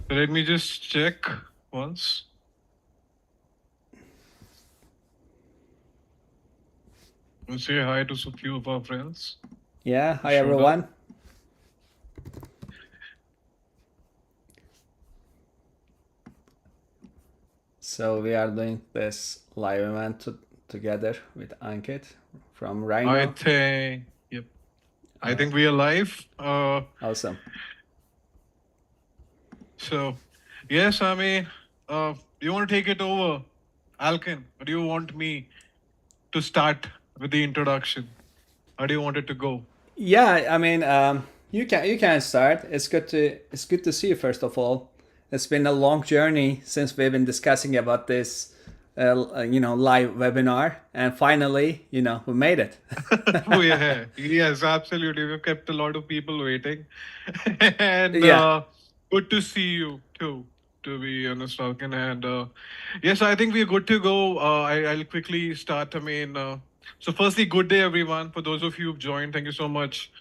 Let me just check once. Let's say hi to a few of our friends Yeah, who hi showed up. everyone. So we are doing this live event together with Ankit from I Rhino. think, yep. I All right, think we are live. awesome. So, yes, I mean, do you want to take it over, Alkin? Or do you want me to start with the introduction? How do you want it to go? Yeah, I mean, you can start. It's good to see you first of all. It's been a long journey since we've been discussing about this, live webinar, and finally, we made it. Oh, yeah. Yes, absolutely. We've kept a lot of people waiting. And Yeah, good to see you too, to be honest, Falcon. And yes, I think we're good to go. I'll quickly start. So firstly, good day, everyone. For those of you who've joined, thank you so much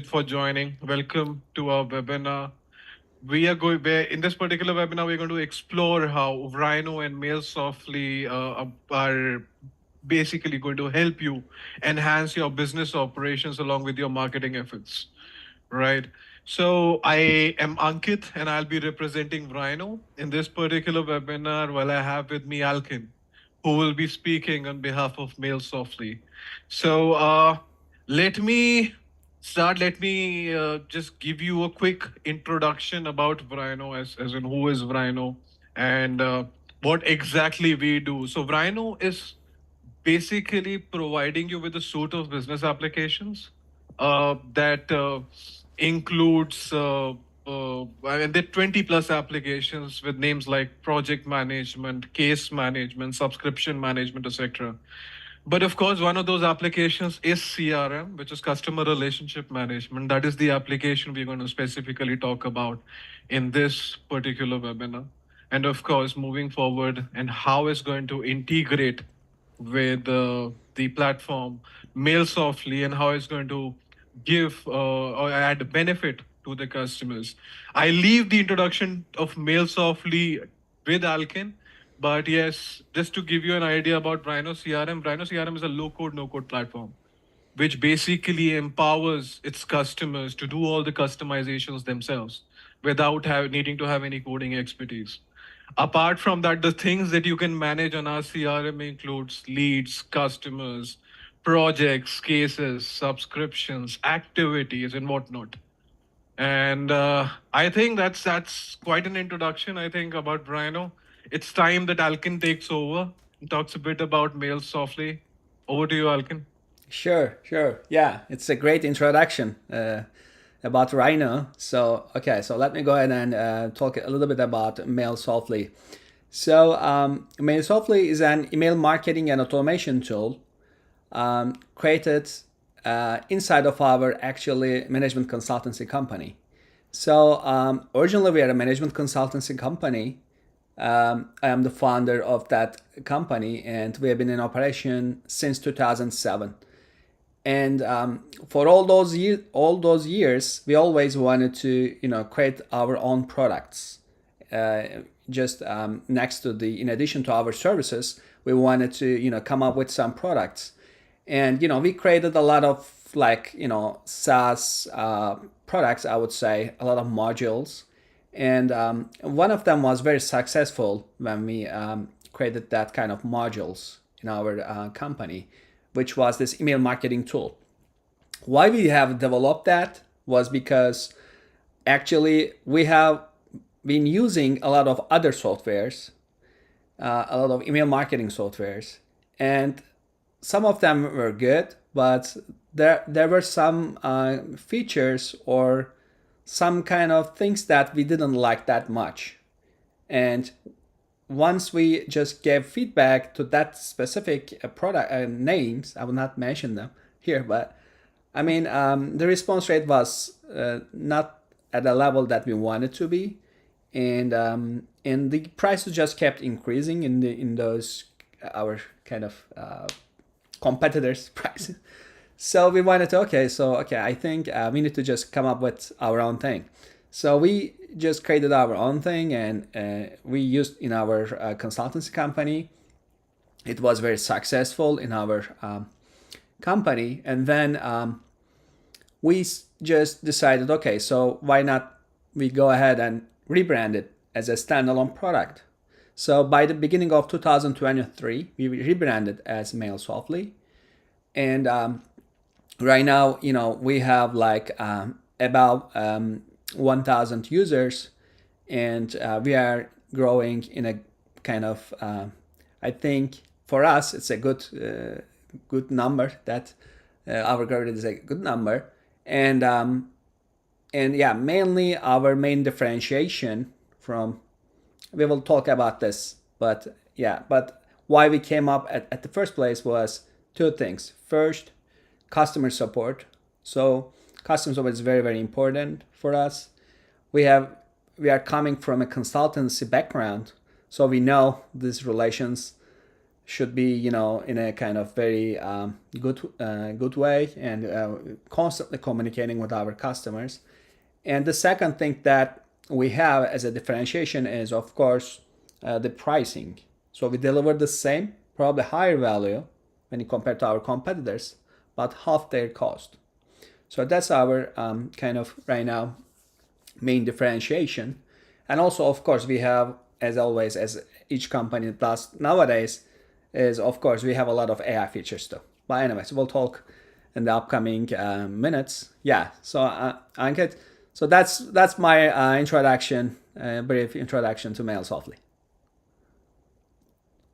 for joining. Welcome to our webinar. We are going where in this particular webinar we're going to explore how Rhino and Mailsoftly are basically going to help you enhance your business operations along with your marketing efforts, right? So I am Ankit and I'll be representing Rhino in this particular webinar while I have with me Alkin, who will be speaking on behalf of Mailsoftly. So let me start. Let me just give you a quick introduction about Vryno, as in who is Vryno and what exactly we do. So Vryno is basically providing you with a suite of business applications that includes I mean, there are 20 plus applications with names like project management, case management, subscription management, etc. But of course, one of those applications is CRM, which is customer relationship management. That is the application we're going to specifically talk about in this particular webinar. And of course, moving forward and how it's going to integrate with the platform Mailsoftly and how it's going to give or add benefit to the customers. I leave the introduction of Mailsoftly with Alkin, but yes, just to give you an idea about Rhino CRM is a low code, no code platform, which basically empowers its customers to do all the customizations themselves without needing to have any coding expertise. Apart from that, the things that you can manage on our CRM includes leads, customers, projects, cases, subscriptions, activities, and whatnot. And I think that's quite an introduction. I think about Rhino. It's time that Alkin takes over and talks a bit about Mail Softly. Over to you, Alkin. sure. Yeah, it's a great introduction about Rhino. So let me go ahead and talk a little bit about Mailsoftly. So, Mailsoftly is an email marketing and automation tool created inside of our actually management consultancy company. So, originally we are a management consultancy company. I am the founder of that company, and we have been in operation since 2007. And for all those years, we always wanted to, create our own products. Uh, just next to in addition to our services, we wanted to, come up with some products. And we created a lot of like SaaS products. I would say a lot of modules, and one of them was very successful when we created that kind of modules in our company, which was this email marketing tool. Why we have developed that was because actually we have been using a lot of other softwares, a lot of email marketing softwares, and some of them were good, but there were some features or some kind of things that we didn't like that much. And once we just gave feedback to that specific product names, I will not mention them here, but I mean, the response rate was not at the level that we wanted to be, and the prices just kept increasing in those our kind of competitors' prices. So we wanted to, okay, I think we need to just come up with our own thing. So we just created our own thing, and we used in our consultancy company. It was very successful in our company, and then we just decided, okay, so why not we go ahead and rebrand it as a standalone product. So by the beginning of 2023, we rebranded as Mailsoftly, and right now, we have like about 1,000 users, and we are growing in a kind of, I think for us, it's a good number. That our growth is a good number, and yeah, mainly our main differentiation from, we will talk about this, but yeah, but why we came up at the first place was two things. First, customer support. So customer support is very, very important for us. we have we are coming from a consultancy background, so we know these relations should be, in a kind of very good way, and constantly communicating with our customers. And the second thing that we have as a differentiation is, of course, the pricing. So we deliver the same, probably higher value when you compare to our competitors, but half their cost. So that's our kind of right now main differentiation. And also, of course, we have, as always, as each company does nowadays, is, of course, we have a lot of AI features too. But anyways, we'll talk in the upcoming minutes. Yeah. So Ankit, so that's my introduction, brief introduction to Mailsoftly.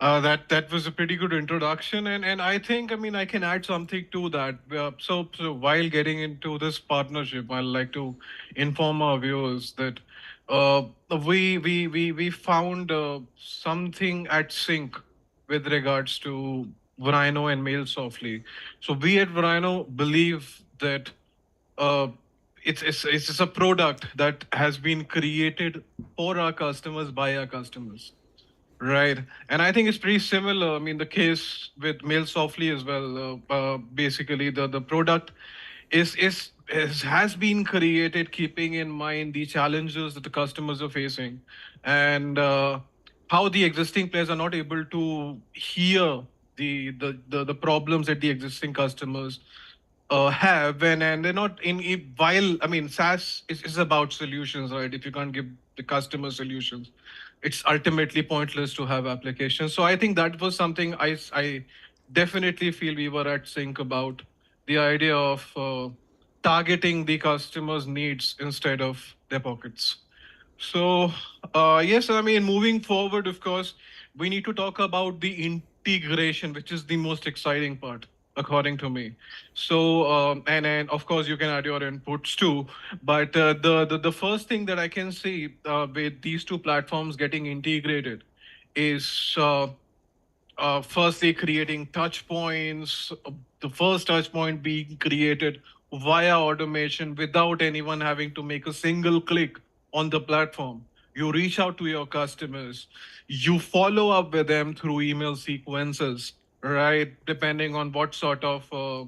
That was a pretty good introduction, and I think, I mean, I can add something to that. So while getting into this partnership, I'd like to inform our viewers that uh, we found something at sync with regards to Vryno and Mailsoftly. So we at Vryno believe that uh, it's just a product that has been created for our customers by our customers. Right. And I think it's pretty similar. I mean, the case with Mailsoftly as well. Basically, the product has been created keeping in mind the challenges that the customers are facing, and how the existing players are not able to hear the problems that the existing customers have, and they're not while, I mean, SaaS is about solutions, right? If you can't give the customer solutions, it's ultimately pointless to have applications. So I think that was something I definitely feel we were at sync about, the idea of targeting the customer's needs instead of their pockets. So, yes, I mean, moving forward, of course, we need to talk about the integration, which is the most exciting part, according to me. So, and of course, you can add your inputs too. But the first thing that I can see with these two platforms getting integrated is firstly creating touch points, the first touch point being created via automation without anyone having to make a single click on the platform. You reach out to your customers, you follow up with them through email sequences, right? Depending on what sort of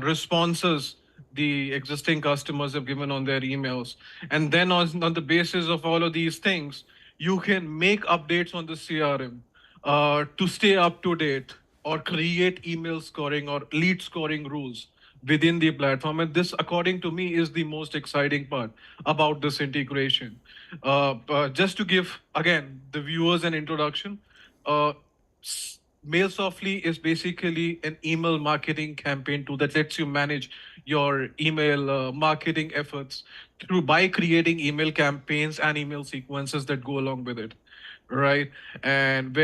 responses the existing customers have given on their emails. And then on the basis of all of these things, you can make updates on the CRM to stay up to date, or create email scoring or lead scoring rules within the platform. And this, according to me, is the most exciting part about this integration. Just to give, again, the viewers an introduction, uh, Mailsoftly is basically an email marketing campaign tool that lets you manage your email marketing efforts through by creating email campaigns and email sequences that go along with it, right? And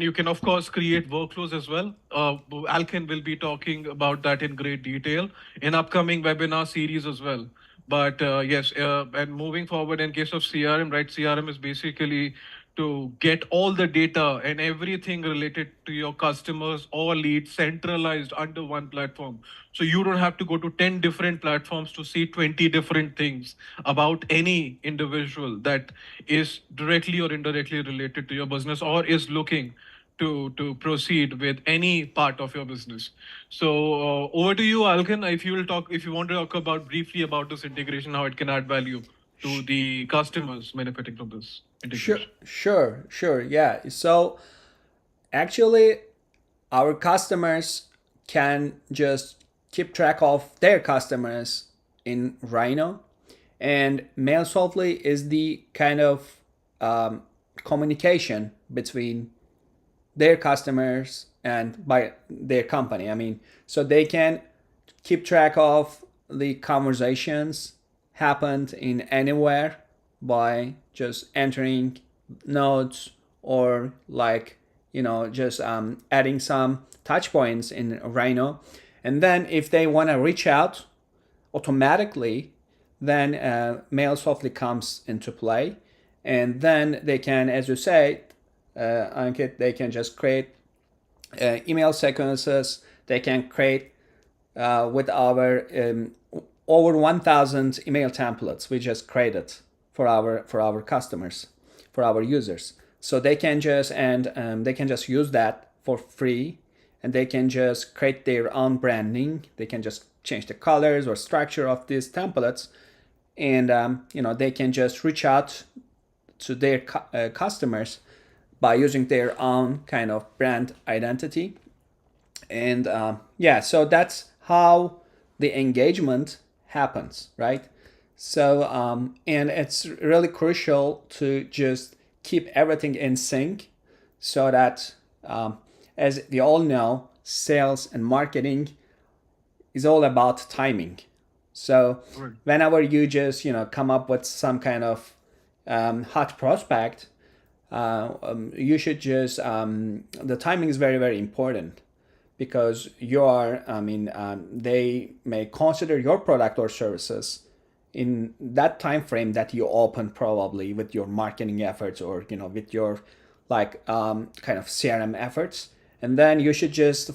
you can of course create workflows as well. Alkin will be talking about that in great detail in upcoming webinar series as well. But yes, and moving forward, in case of CRM, right, CRM is basically to get all the data and everything related to your customers or leads centralized under one platform. So you don't have to go to 10 different platforms to see 20 different things about any individual that is directly or indirectly related to your business or is looking to proceed with any part of your business. So over to you, Alkin. If you want to talk about briefly about this integration, how it can add value to the customers benefiting from this Sure, integration? sure. Yeah. So actually, our customers can just keep track of their customers in Rhino, and Mailsoftly is the kind of communication between their customers and by their company. I mean, so they can keep track of the conversations happened in anywhere by just entering notes or like just adding some touch points in Rhino, and then if they want to reach out automatically, then Mailsoftly comes into play, and then they can, as you say, Ankit, they can just create email sequences. They can create with our over 1,000 email templates we just created for our customers, for our users. So they can just they can just use that for free, and they can just create their own branding. They can just change the colors or structure of these templates, and they can just reach out to their customers by using their own kind of brand identity. And yeah, so that's how the engagement happens, right? So and it's really crucial to just keep everything in sync, so that as we all know, sales and marketing is all about timing. So Right. whenever you just come up with some kind of hot prospect, you should just the timing is very very important, because they may consider your product or services in that time frame that you open, probably with your marketing efforts or with your like kind of CRM efforts. And then you should just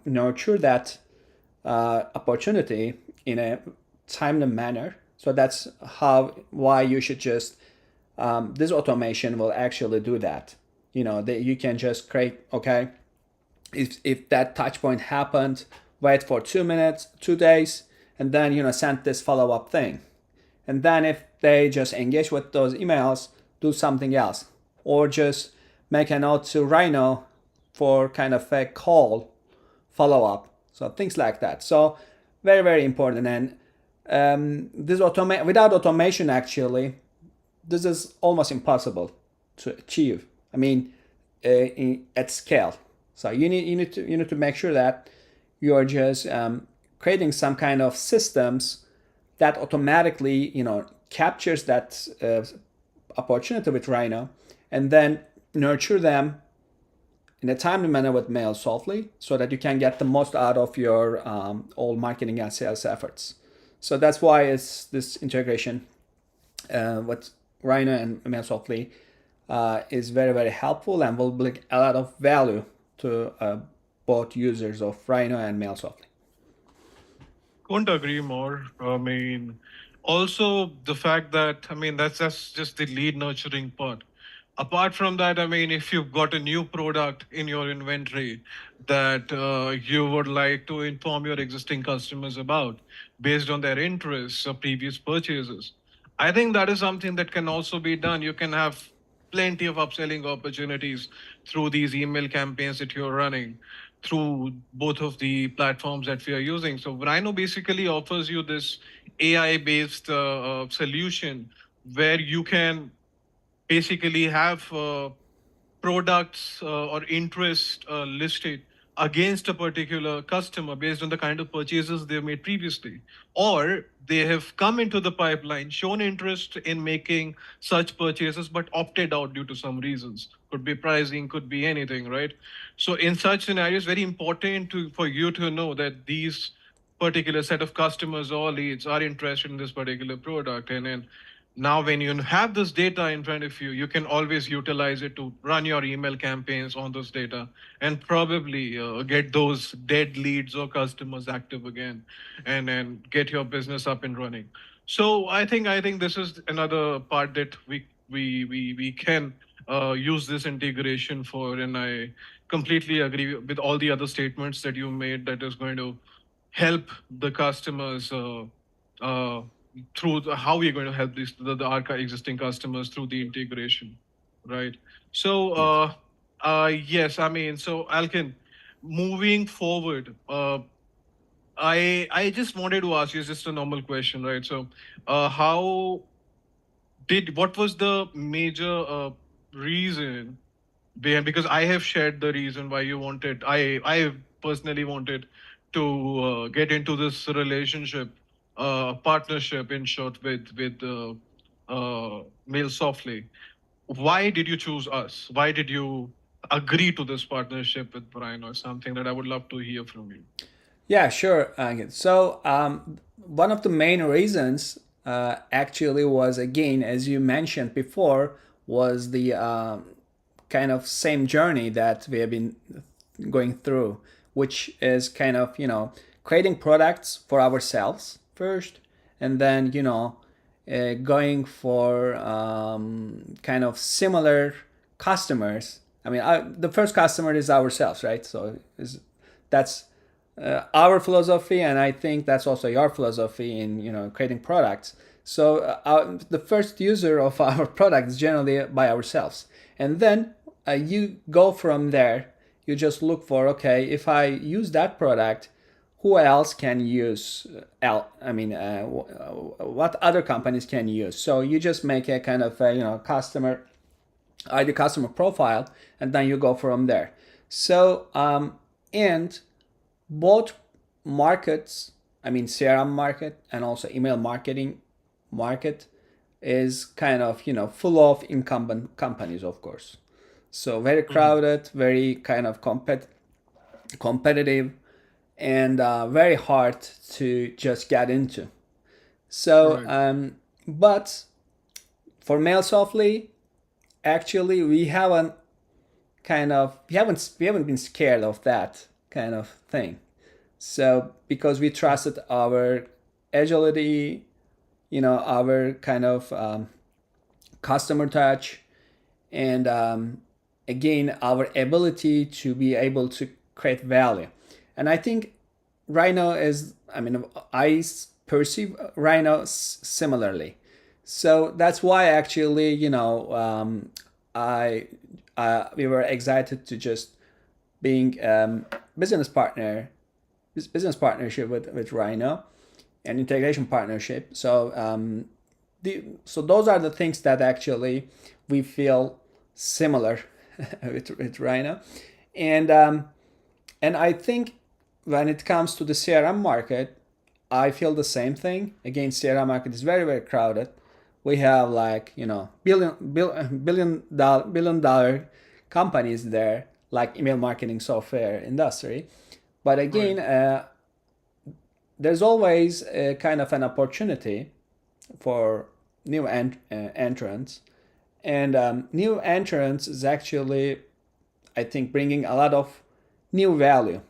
nurture that opportunity in a timely manner. So that's why you should just this automation will actually do that. That you can just create, okay, if that touch point happened, wait for 2 minutes, 2 days, and then send this follow-up thing. And then if they just engage with those emails, do something else, or just make a note to Rhino for kind of a call follow-up. So things like that. So very very important. And without automation, actually this is almost impossible to achieve. I mean, at scale. So you need to make sure that you are just creating some kind of systems that automatically captures that opportunity with Rhino, and then nurture them in a timely manner with Mailsoftly, so that you can get the most out of your all marketing and sales efforts. So that's why it's this integration with Rhino and Mailsoftly is very very helpful and will bring a lot of value to both users of Rhino and Mailsoftly. Couldn't agree more. I mean, also the fact that, I mean, that's just the lead nurturing part. Apart from that, I mean, if you've got a new product in your inventory that you would like to inform your existing customers about based on their interests or previous purchases, I think that is something that can also be done. You can have plenty of upselling opportunities through these email campaigns that you're running through both of the platforms that we are using. So Rhino basically offers you this AI-based solution where you can basically have products or interest listed against a particular customer based on the kind of purchases they've made previously, or they have come into the pipeline, shown interest in making such purchases but opted out due to some reasons. Could be pricing, could be anything, right? So in such scenarios, very important for you to know that these particular set of customers or leads are interested in this particular product. And then now, when you have this data in front of you, you can always utilize it to run your email campaigns on this data and probably get those dead leads or customers active again, and get your business up and running. So I think this is another part that we can use this integration for, and I completely agree with all the other statements that you made, that is going to help the customers. how we're going to help our existing customers through the integration, right? So, Yes. yes, I mean, so Alkin, moving forward, I just wanted to ask you just a normal question, right? So, how what was the major reason behind, because I have shared the reason why you wanted, I personally wanted to get into this relationship, partnership in short with Mailsoftly. Why did you choose us? Why did you agree to this partnership with Brian, or something that I would love to hear from you? Yeah, sure. Ankit. So one of the main reasons actually was, again, as you mentioned before, was the kind of same journey that we have been going through, which is kind of, creating products for ourselves first, and then, going for kind of similar customers. I mean, the first customer is ourselves, right? So that's our philosophy, and I think that's also your philosophy in creating products. So the first user of our product is generally by ourselves, and then you go from there. You just look for, okay, if I use that product, who else can use what other companies can use. So you just make a kind of customer ID, customer profile, and then you go from there. So and both markets, I mean CRM market and also email marketing market, is kind of full of incumbent companies, of course. So very Mhm. crowded, very kind of competitive, and very hard to just get into. So, Right. but for Mailsoftly, actually, we haven't been scared of that kind of thing. So because we trusted our agility, our kind of customer touch, and again our ability to be able to create value. And I think Rhino is, I mean, I perceive Rhino similarly. So that's why actually, I we were excited to just being business partner, business partnership with Rhino, and integration partnership. So so those are the things that actually we feel similar with Rhino, and I think when it comes to the CRM market, I feel the same thing. Again, CRM market is very crowded. We have like billion dollar companies there, like email marketing software industry. But Right. again, there's always a kind of an opportunity for new entrants, and new entrants is actually, I think, bringing a lot of new value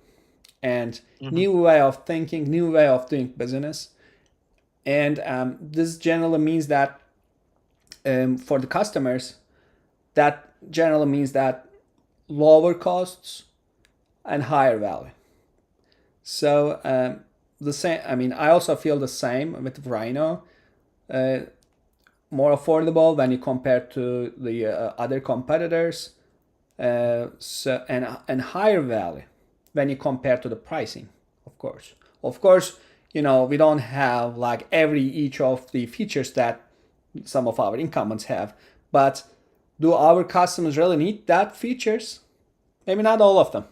and Mhm. new way of thinking, new way of doing business. And this generally means that for the customers, that generally means that lower costs and higher value. So the same. I mean, I also feel the same with Rhino. Uh, More affordable when you compare to the other competitors. So and higher value when you compare to the pricing, of course. Of course, we don't have like every each of the features that some of our incumbents have, but do our customers really need that features? Maybe not all of them.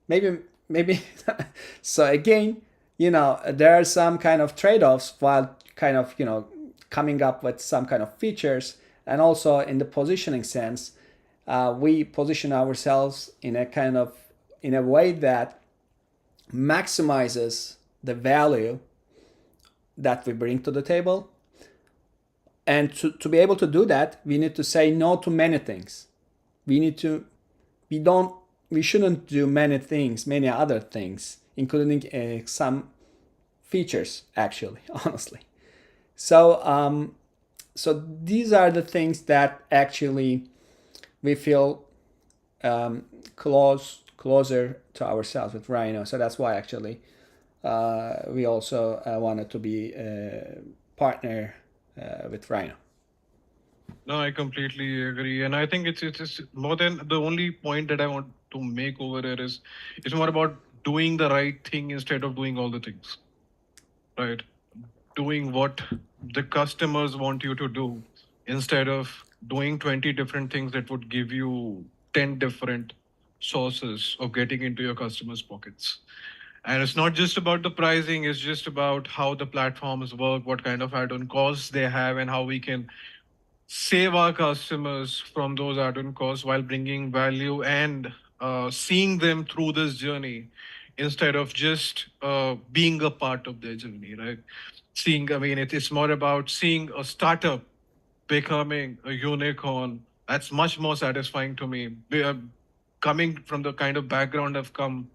Maybe so again, there are some kind of trade-offs while kind of coming up with some kind of features. And also in the positioning sense, we position ourselves in a way that maximizes the value that we bring to the table. And to be able to do that, we need to say no to many things. We need to we don't we shouldn't do many things, many other things, including some features, actually, honestly. So so these are the things that actually we feel closer to ourselves with Rhino. So that's why actually we also wanted to be partner with Vryno. No, I completely agree, and I think it's more than the only point that I want to make over here is it's more about doing the right thing instead of doing all the things, right? Doing what the customers want you to do instead of doing 20 different things that would give you 10 different sources of getting into your customers' pockets. And it's not just about the pricing, it's just about how the platforms work, what kind of add-on costs they have, and how we can save our customers from those add-on costs while bringing value and seeing them through this journey instead of just being a part of their journey, right? Seeing, I mean, it's more about seeing a startup becoming a unicorn. That's much more satisfying to me. Coming from the kind of background I've come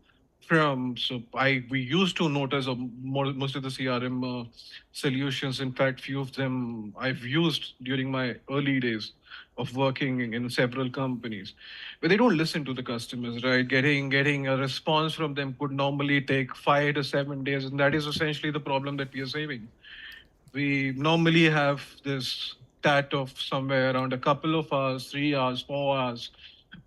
from, so we used to notice most of the CRM solutions. In fact, few of them I've used during my early days of working in several companies, but they don't listen to the customers, right? Getting a response from them could normally take 5 to 7 days, and that is essentially the problem that we are saving. We normally have this stat of somewhere around a couple of hours, 3 hours, 4 hours,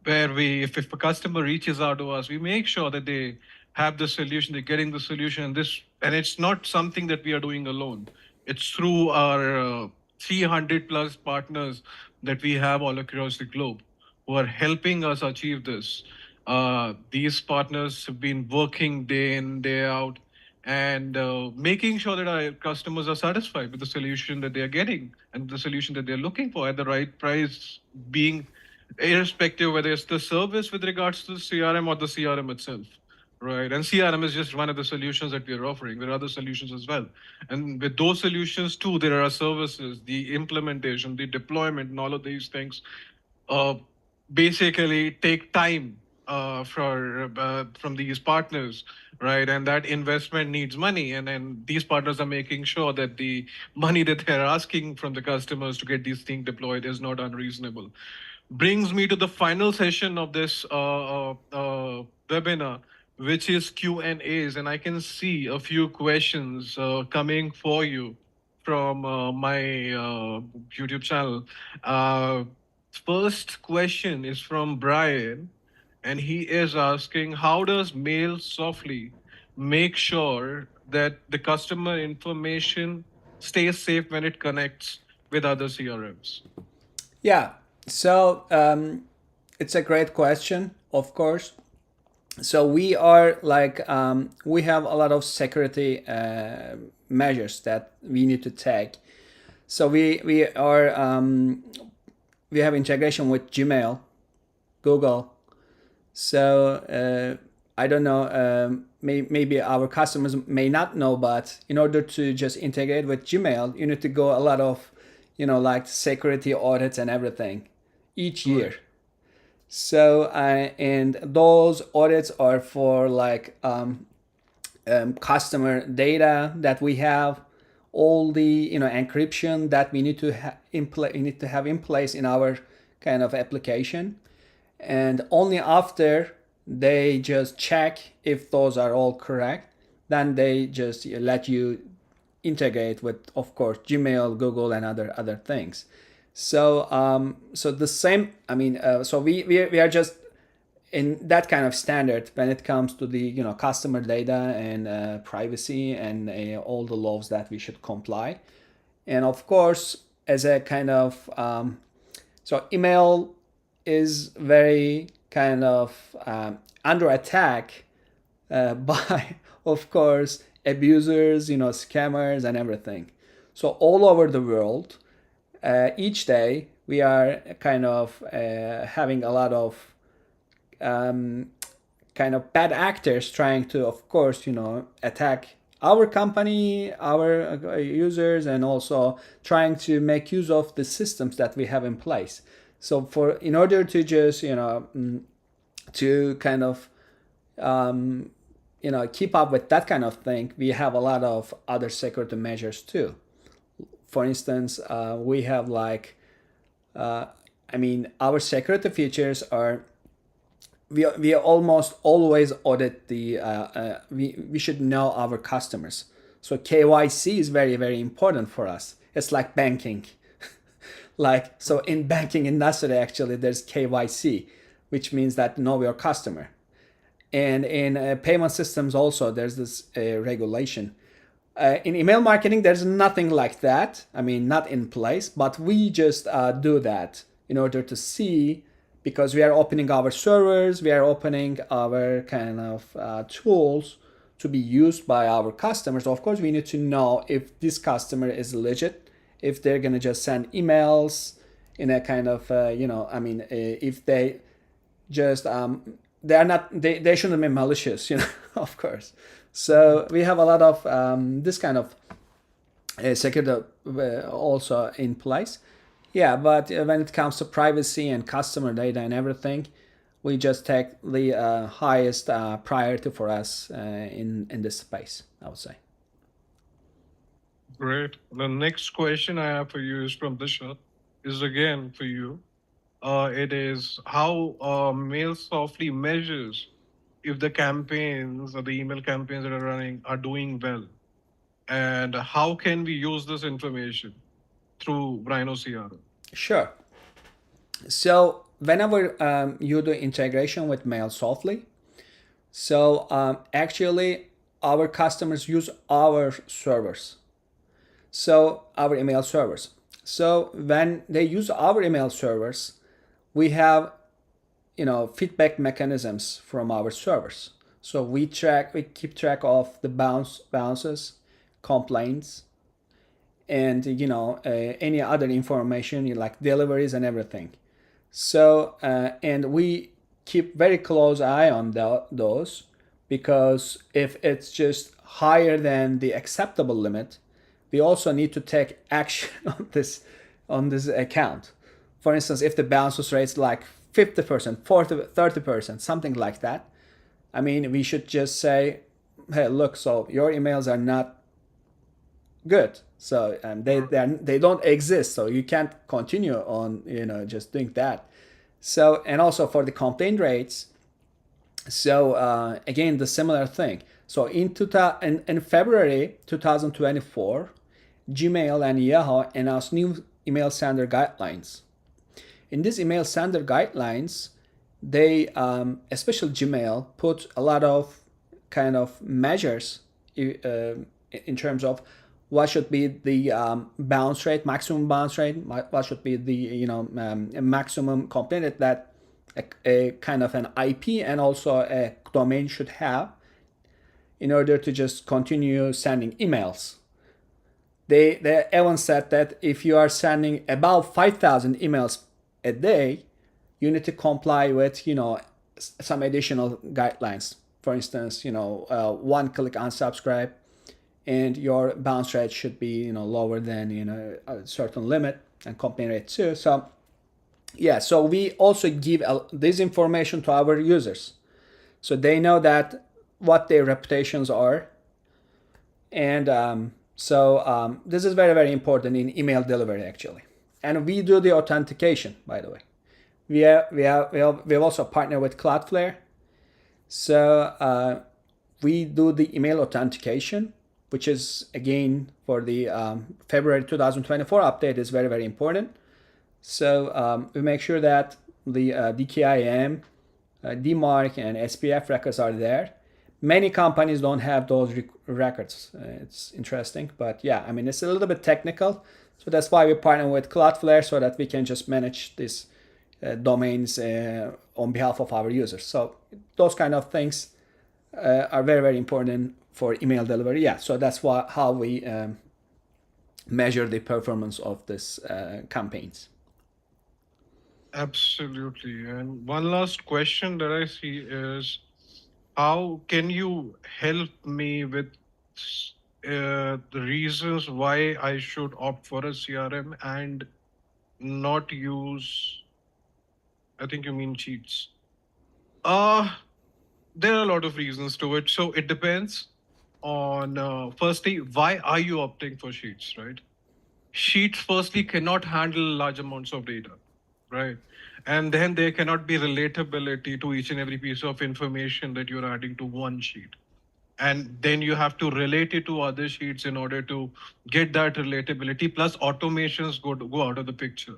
where if a customer reaches out to us, we make sure that they have the solution, they're getting the solution. And it's not something that we are doing alone. It's through our 300 plus partners that we have all across the globe who are helping us achieve this. These partners have been working day in, day out, and making sure that our customers are satisfied with the solution that they are getting and the solution that they're looking for at the right price, being irrespective whether it's the service with regards to the CRM or the CRM itself. Right. And CRM is just one of the solutions that we are offering. There are other solutions as well. And with those solutions too, there are services, the implementation, the deployment, and all of these things uh, basically take time from these partners, right? And that investment needs money, and then these partners are making sure that the money that they're asking from the customers to get these things deployed is not unreasonable. Brings me to the final session of this webinar, which is Q and A's, and I can see a few questions coming for you from my YouTube channel. Uh, First question is from Brian, and he is asking, how does Mailsoftly make sure that the customer information stays safe when it connects with other CRMs? Yeah, so it's a great question, of course. So we are like we have a lot of security measures that we need to take. So we have integration with Gmail, Google. So I don't know. Maybe our customers may not know, but in order to just integrate with Gmail, you need to go a lot of, like security audits and everything each year. Right. So and those audits are for like customer data that we have, all the encryption that we need to have in place in our kind of application, and only after they just check if those are all correct, then they just let you integrate with, of course, Gmail, Google, and other things. So so the same. I mean, so we are just in that kind of standard when it comes to the customer data and privacy and all the laws that we should comply. And of course, as a kind of so email is very kind of under attack by, of course, abusers, scammers, and everything. So all over the world, each day we are kind of having a lot of kind of bad actors trying to, of course, attack our company, our users, and also trying to make use of the systems that we have in place. So in order to just to kind of keep up with that kind of thing, we have a lot of other security measures too. For instance, we have like our security features are we almost always audit the we should know our customers. So KYC is very, very important for us. It's like banking. Like, so in banking industry, actually, there's KYC, which means that know your customer. And in payment systems also, there's this regulation. In email marketing, there's nothing like that. I mean, not in place, but we just do that in order to see, because we are opening our servers, we are opening our kind of tools to be used by our customers. Of course, we need to know if this customer is legit, if they're gonna just send emails in a kind of, if they just they are not, they shouldn't be malicious, of course. So we have a lot of this kind of security also in place. Yeah, but when it comes to privacy and customer data and everything, we just take the highest priority for us in this space, I would say. Great. The next question I have for you is from Disha. Is again for you. It is how Mailsoftly measures if the campaigns or the email campaigns that are running are doing well, and how can we use this information through Rhino CRM? Sure. So whenever you do integration with Mailsoftly, so actually our customers use our servers, so our email servers. So when they use our email servers, we have feedback mechanisms from our servers. So we keep track of the bounces, complaints, and any other information like deliveries and everything. So and we keep very close eye on those, because if it's just higher than the acceptable limit, we also need to take action on this account. For instance, if the bounce rate is like 50%, 40, 30%, something like that, I mean, we should just say, hey, look, so your emails are not good. So they don't exist. So you can't continue on, just doing that. So, and also for the complaint rates, so again, the similar thing. So in February 2024, Gmail and Yahoo announced new email standard guidelines. In these email standard guidelines, they, especially Gmail, put a lot of kind of measures in terms of what should be the bounce rate, maximum bounce rate, what should be the maximum complaint that a kind of an IP and also a domain should have in order to just continue sending emails. They even said that if you are sending about 5,000 emails a day, you need to comply with some additional guidelines. For instance, one click unsubscribe, and your bounce rate should be lower than a certain limit, and complaint rate too. So yeah, so we also give this information to our users, so they know that what their reputations are. And so this is very, very important in email delivery actually. And we do the authentication, by the way. We have also partnered with Cloudflare, so we do the email authentication, which is again for the February 2024 update is very, very important. So we make sure that the DKIM, DMARC, and SPF records are there. Many companies don't have those records. It's interesting, but yeah, I mean, it's a little bit technical. So that's why we partner with Cloudflare, so that we can just manage these domains on behalf of our users. So those kind of things are very, very important for email delivery. Yeah, so that's how we measure the performance of this campaigns. Absolutely. And one last question that I see is, how can you help me with the reasons why I should opt for a CRM and not use, I think you mean cheats. There are a lot of reasons to it. So it depends on, firstly, why are you opting for Sheets, right? Sheets, firstly, cannot handle large amounts of data, right? And then there cannot be relatability to each and every piece of information that you're adding to one sheet. and then you have to relate it to other sheets in order to get that relatability. Plus, automations go out of the picture.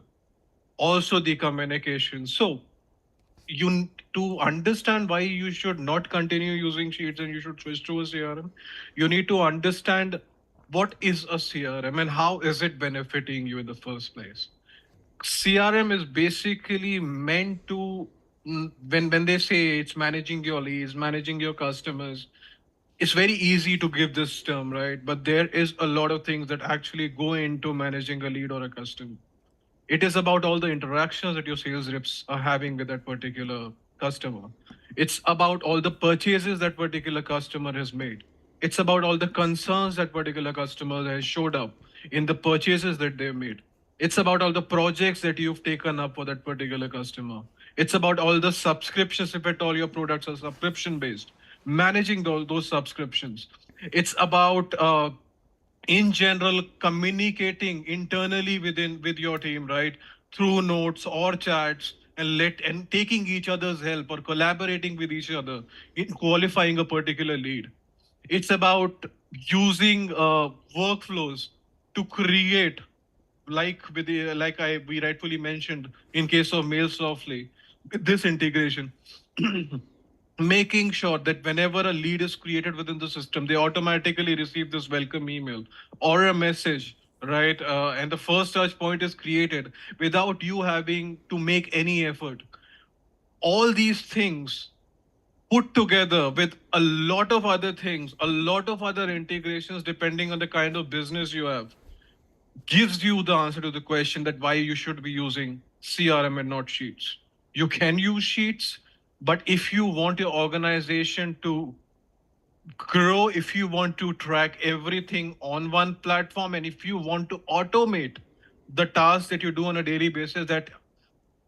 Also, the communication. So, you to understand why you should not continue using sheets and you should switch to a CRM, you need to understand what is a CRM and how is it benefiting you in the first place. CRM is basically meant to when they say it's managing your leads, managing your customers, it's very easy to give this term, right? But there is a lot of things that actually go into managing a lead or a customer. It is about all the interactions that your sales reps are having with that particular customer. It's about all the purchases that particular customer has made. It's about all the concerns that particular customer has showed up in the purchases that they made. It's about all the projects that you've taken up for that particular customer. It's about all the subscriptions, if at all your products are subscription based, managing those subscriptions. It's about in general communicating internally with your team, right, through notes or chats, and taking each other's help or collaborating with each other in qualifying a particular lead. It's about using workflows to create, like I we rightfully mentioned in case of Mailsoftly, this integration, making sure that whenever a lead is created within the system, they automatically receive this welcome email or a message, right? And the first touch point is created without you having to make any effort. All these things put together with a lot of other things, a lot of other integrations, depending on the kind of business you have, gives you the answer to the question that why you should be using CRM and not Sheets. You can use Sheets, but if you want your organization to grow, if you want to track everything on one platform, and if you want to automate the tasks that you do on a daily basis that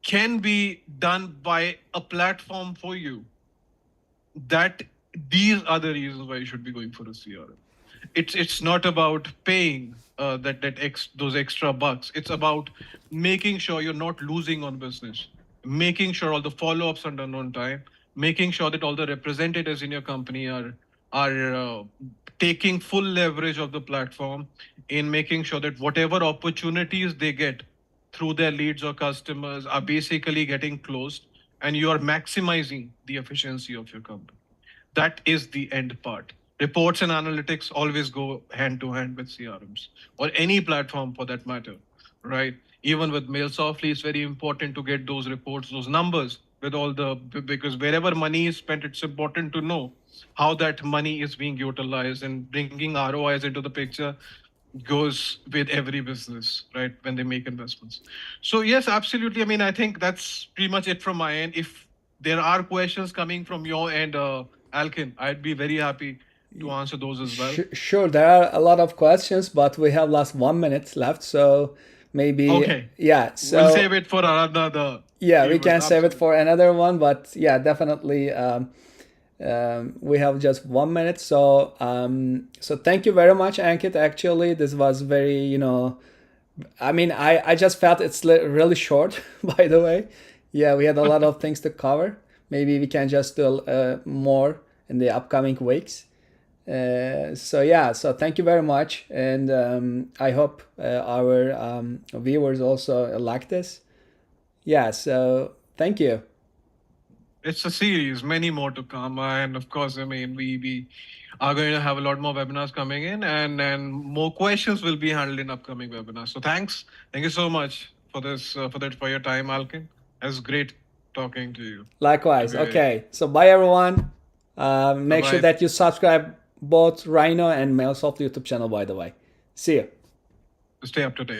can be done by a platform for you, that these are the reasons why you should be going for a CRM. It's not about paying those extra bucks. It's about making sure you're not losing on business, making sure all the follow-ups are done on time, making sure that all the representatives in your company are taking full leverage of the platform, in making sure that whatever opportunities they get through their leads or customers are basically getting closed, and you are maximizing the efficiency of your company. That is the end part. Reports and analytics always go hand to hand with CRMs or any platform for that matter, right? Even with Mailsoftly, it's very important to get those reports, those numbers with all the, because wherever money is spent, it's important to know how that money is being utilized, and bringing ROIs into the picture goes with every business, right? When they make investments. So yes, absolutely. I mean, I think that's pretty much it from my end. If there are questions coming from your end, Alkin, I'd be very happy to answer those as well. Sure, there are a lot of questions, but we have last 1 minute left, so maybe Okay, yeah. we'll So save it for another yeah, we viewers. can save it Absolutely. for another one, but yeah, definitely. We have just 1 minute, so so thank you very much, Ankit. Actually, this was very, I mean, I just felt it's really short. By the way, yeah, we had a lot of things to cover. Maybe we can just do more in the upcoming weeks. So yeah, so thank you very much, and I hope our viewers also like this. Yeah, so thank you. It's a series, many more to come, and of course, I mean, we are going to have a lot more webinars coming in, and more questions will be handled in upcoming webinars. So thank you so much for this for your time, Alkin. It's great talking to you. To Likewise. be very Okay, so bye everyone. bye Make sure bye. that you subscribe both Rhino and Mailsoft YouTube channel, by the way. See you. Stay up to date.